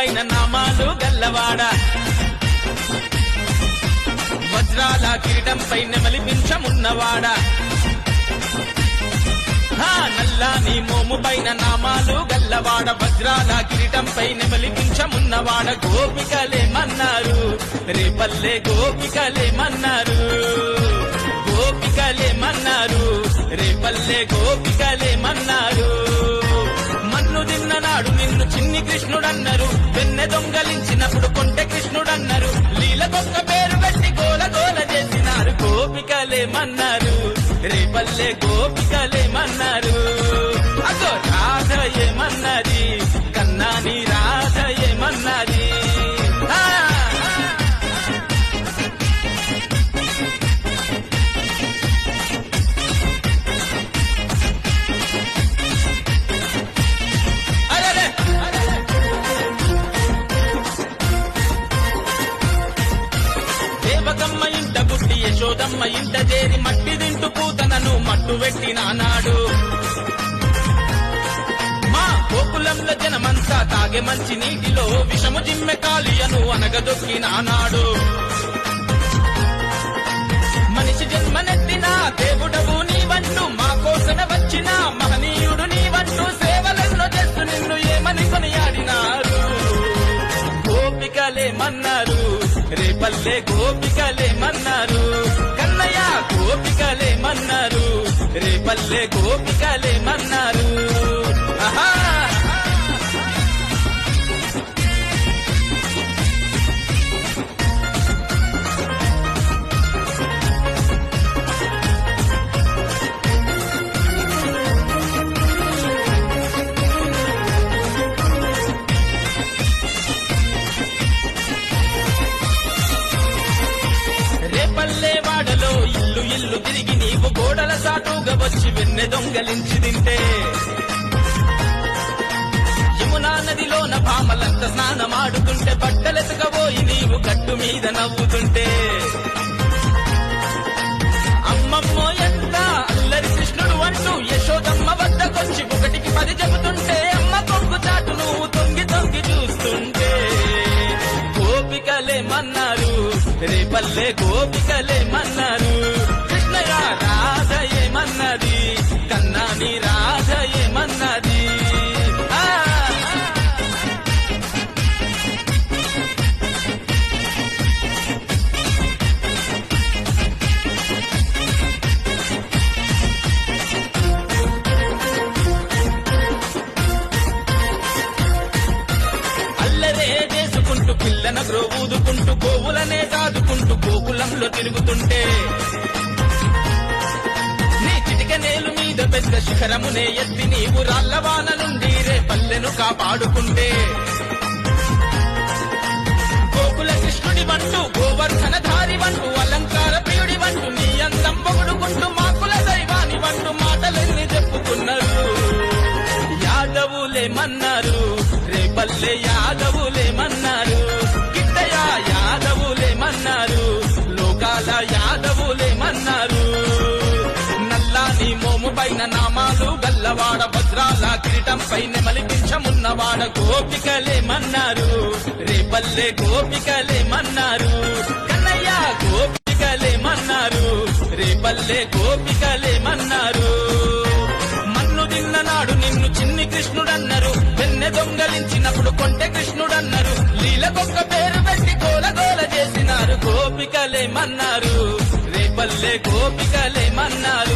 పైన నామాలు గల్లవాడ వజ్రాల కిరీటం పైన నెమలిపించమున్నవాడ నల్లాని మోము పైన నామాలు గల్లవాడ వజ్రాల కిరీటం పైన నెమలిపించమున్నవాడ గోపికలేమన్నారు రేపల్లె గోపికలేమన్నారు గోపికలేమన్నారు రేపల్లె గోపికలేమన్నారు మన్ను తిన్ననాడు నిన్ను చిన్ని కృష్ణుడన్నారు వెన్నె దొంగలించినప్పుడు కొంటె కృష్ణుడన్నారు లీలకొక్క పేరు పెట్టి గోల గోల చేసినారు గోపికలేమన్నారు రేపల్లె గోపికలేమన్నారు అగో రాధ ఏమన్నది కన్నాని రాధ ఏమన్నది దేవకమ్మ ఇంట గుట్టి యశోదమ్మ ఇంట చేరి మట్టి తింటూ పూతనను మట్టు పెట్టినానాడు మా గోకులంలో జనమంతా తాగే మంచి నీటిలో విషము జిమ్మె కాలియను అనగదొక్కినానాడు మనిషి జన్మనెత్తిన దేవుడవు నీవంటూ మా కోసన వచ్చిన మహనీయుడు నీవంటూ సేవలెన్నో చేస్తూ నిన్ను ఏమని కొనియాడినారు గోపికలేమన్నారు రేపల్లె గోపికలేమన్నారు కన్నయ్య గోపికలేమన్నారు రేపల్లె గోపికలేమన్నారు ఆహా రేపల్లె వాడలో ఇల్లు ఇల్లు తిరిగి నీవు గోడల సాటుగా వచ్చి వెన్నె దొంగలించి తింటే యమునా నదిలోన భామలంత స్నానమాడుతుంటే బట్టలెతకబోయి నీవు గట్టు మీద నవ్వుతుంటే అమ్మమ్మో ఎంత అల్లరి కృష్ణుడు అంటూ యశోదమ్మ వద్దకొచ్చి ఒకటికి 10 చెబుతుంటే అమ్మ కొంగు చాటు నువ్వు తొంగి తొంగి చూస్తుంటే గోపికలేమన్నారు రేపల్లె గోపికలేమన్నారు కృష్ణయ్య రాధ ఏమన్నది కన్నాని రాధ ఏమన్నది అల్లరే చేసుకుంటూ పిల్లన గ్రోవుదుకుంటూ గోవులనే దాదుకుంటూ గోకులంలో తిరుగుతుంటే నీ చిటిక నేలు మీద పెద్ద శిఖరమునే ఎత్తి నీవు రాళ్లవాన నుండి రేపల్లెను కాపాడుకుంటే గోకుల కృష్ణుడి వంటూ గోవర్ధన ధారి వంటూ అలంకార ప్రియుడి వంటూ నీ అందం పొగుడుకుంటూ మాకుల దైవాని వంటూ మాటలెన్ని చెప్పుకున్నారు యాదవులేమన్నారు రేపల్లె యాదవులేమన్నారు గిట్టయ్య యాదవులేమన్నారు లోకాల యాదవులేమన్నారు నల్లాని మోము పైన నామాలు గల్లవాడ వజ్రాల కిరీటం పైన నెమలిపించమున్నవాడ గోపికలేమన్నారు రేపల్లె గోపికలేమన్నారు కన్నయ్య గోపికలేమన్నారు రేపల్లె గోపికలేమన్నారు మన్ను తిన్ననాడు నిన్ను చిన్ని కృష్ణుడన్నారు వెన్నె దొంగలించినప్పుడు కొంటె కృష్ణుడన్నారు లీలకొక్క పేరు పెట్టి గోల గోల చేసినారు గోపికలేమన్నారు రేపల్లె గోపికలేమన్నారు